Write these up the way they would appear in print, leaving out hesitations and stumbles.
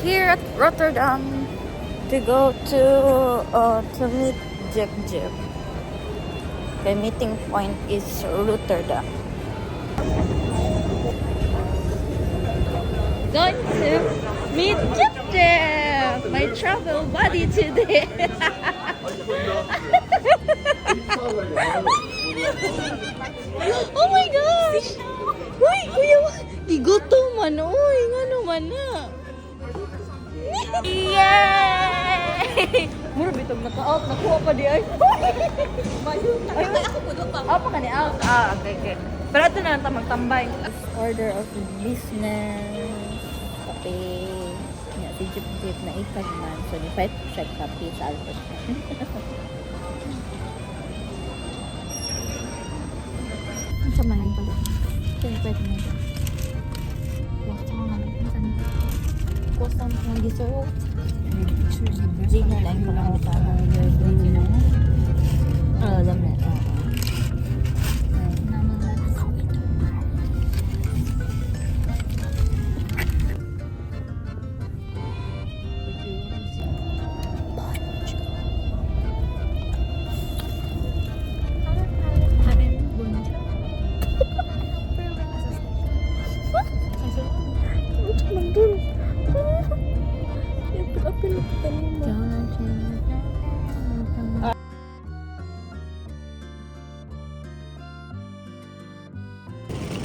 here at Rotterdam to go to meet Jep Jep. The meeting point is Rotterdam. Going to meet Jep Jep, my travel buddy today. Oh my gosh! Uy, kuya, gigutom man. Uy, nga naman na. Yay! Mura bitog naka-out. Nakuha pa di ay. Ako po doon pa. Apa ka ni out? Ah, okay. Pero ito na lang ta magtambay. Order of business. Kape. Nga, si Jip Jip na ikag man. So, ni fight check kape sa alpos na. Ang samahin pala. Kaya pwede mo ito. Kusang ng dessert. Hindi na lang makakita ng your alam na.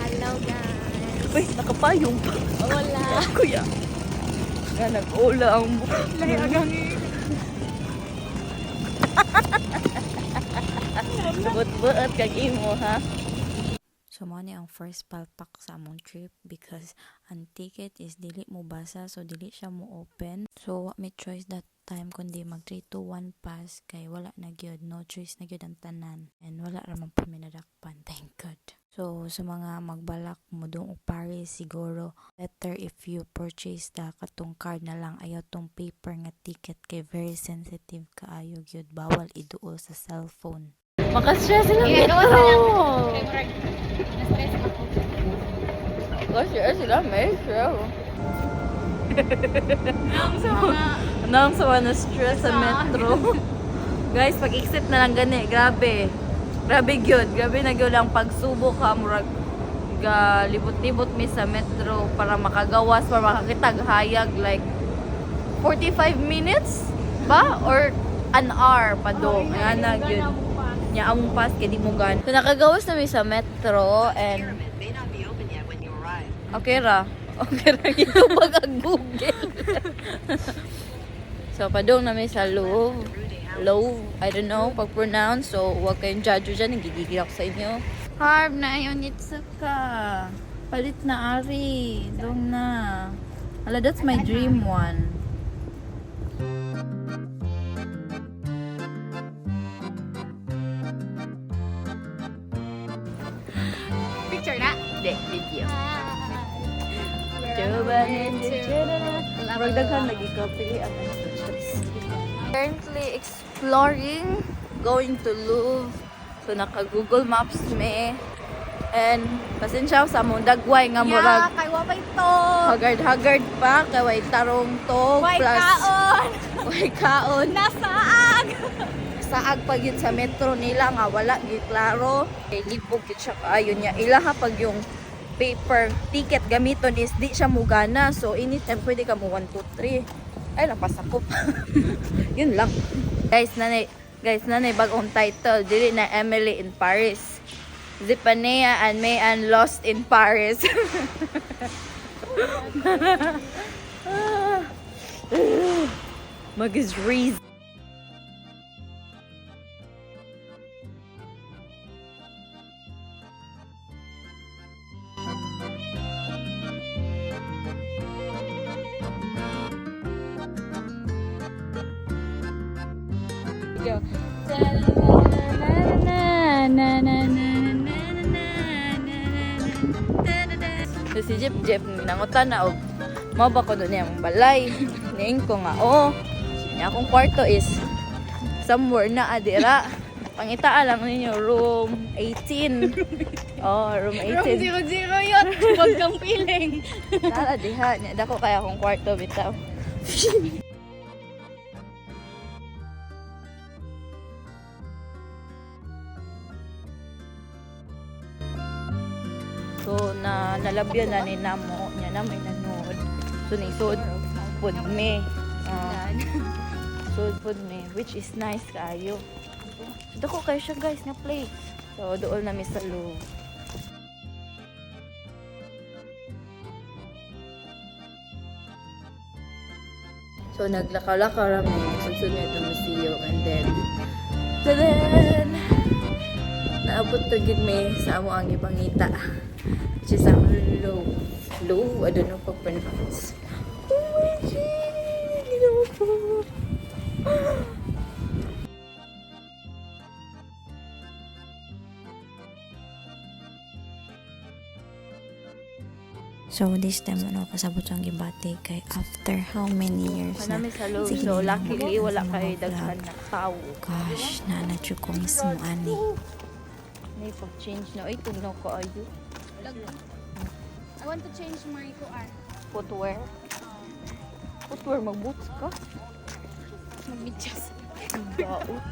Hello guys. Uy, nakapayong pa. Wala. Kuya. Nga, nag-ula ang Lahi agangi. Sabot-buot kag imo, ha? So, mo ni ang first palpak sa among trip because ang ticket is dili mo basa, so dili siya mo open. So, may choice that time kundi mag 3-2-1 pass kay wala na gyud, no choice na gyud ang tanan. And wala ra man pa minadakpan, thank God. So, sa mga magbalak mo doon o Paris, siguro better if you purchase the katong card na lang, ayaw tong paper nga ticket kay very sensitive kaayo gyud, bawal iduol sa cellphone. Maka-stress sila Yeah, gawa metro. Na-stress ako. Maka-stress sila metro. Nang Sa mga stress sa metro. Guys, pag-exit na lang gani, grabe. Grabe gyud, grabe na gyud lang pagsubok ha, murag ga libot-libot mi sa metro para makagawas, para makakita hayag like 45 minutes ba or an hour pa do. Nga na gyud. Nya among pass kay di mo gan. So nakagawas na mi sa metro and okay ra. Okay ra ito pag-google. So padung na mi sa Louvre. I don't know pag-pronounce, so huwag kayong judge dyan, nagigigil ako sa inyo. Harb na yun, Itsuka. Palit na Ari. Dong na. Hala, that's my dream one. picture na. Hindi, video. We're Coba going to Magdaghan lagi ka, pili ang currently exploring, going to Louvre. So naka-Google Maps me. And pasensya sa mong dagway nga murag kay wapay to. hagard-hagard pa kay way tarong to Way plus kaon. way kaon. Nasaag. Saag pag yun sa metro nila nga wala gyud klaro. Kay libog gyud siya kaayo niya. Ilaha pag yung paper ticket gamiton is di siya mugana. So anytime pwede ka mo 1, 2, 3. Ay napasakop. Yun lang. Guys, nanay bagong title. Dili na Emily in Paris. Zipanea and Mayan lost in Paris. Mag-is reason. Go. So si Jeep Jeep nangutan na og mao ba ko doon yung balay. Niing ko nga niya akong kwarto is somewhere na adira. Pangitaan lang ninyo room 18. Room 18. Room 00 yun. Huwag kang feeling. Tara diha, niya dako kaya akong kwarto bitaw. So nalabyan na ni namo nya na may nanood. So nisod pud me. So pud me which is nice kayo. Dako kayo siya guys nga place. So dool na mi sa loob. So naglakaw-lakaw rami sunod na itong museum and then naabot na gid me sa amo ang ipangita. Which is ang low. I don't know pag pronounce. Oh my God! Hindi naman po. So this time ano kasabot ang gibati kay after how many years na. Manami sa low. Sige So na, luckily wala mga kay vlog. daghan na tao. Gosh, nanadyo ko mismo ani. May pag-change na. Ay, tugnaw ko ayo. I want to change my QR. Footwear. Footwear, mag-boots ka? Mag-medyas. Baot.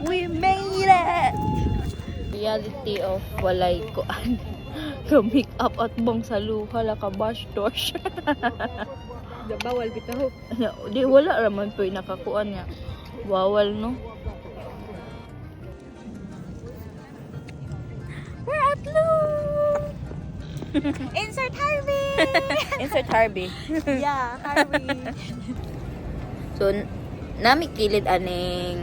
We made it! Reality of walay kuan. Ka-make up at bang sa luha la ka bash dosh. Bawal bitaw. Di wala raman po yung nakakuan nga. Bawal no. We're at Louvre! Insert Harvey! Insert Harvey. Yeah, Harvey. So, nami kilid aning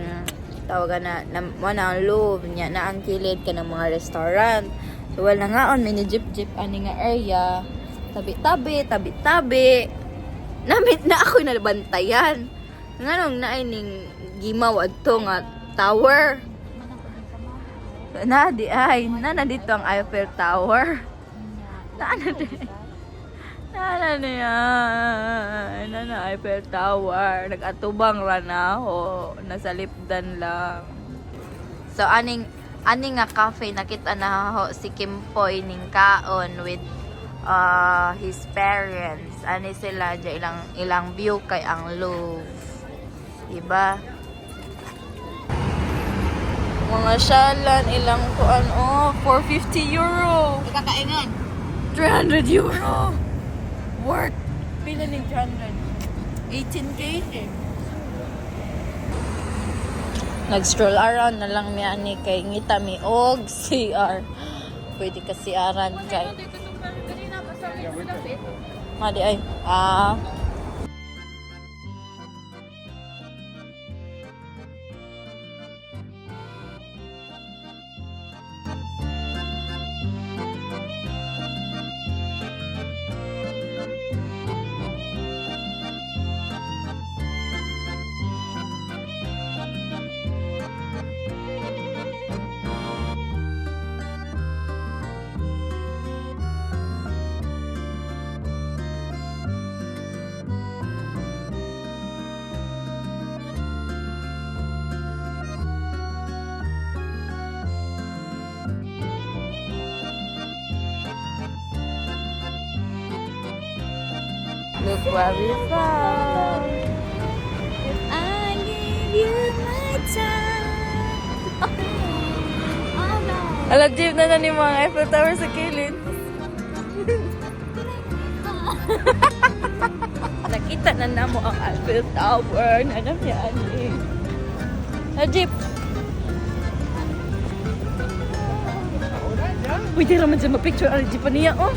tawagan na mo na ang Louvre niya na ang kilid ka ng mga restaurant. So, wala nga on mini jeep ani nga area. Tabi-tabi. Namit na ako nalabantayan. Nganong naining gimaw adto nga tower. Na dito ang Eiffel Tower. Na Eiffel Tower. Nag-atubang ranaho. Nasa lipdan lang. So, aning nga cafe, nakita na ho si Kimpoy ning kaon with his parents. Ani sila dyan, ilang view kay ang Louvre. Diba? Mga syalan, ilang kuan, 450 euro. Kakaingan. 300 euro. Worth. Pila ni 300? 18k? Nag-stroll around na lang niya ni kay ngita mi og CR. Pwede ka CRan kay. Madi ay. Look what we found. I give you my time. Oh no. Alam na ni mga Eiffel Tower sa kilid. Nakita na namo ang Eiffel Tower. Nanam yan eh. Jeep. Pwede naman dyan mapicture ang jeep niya, oh.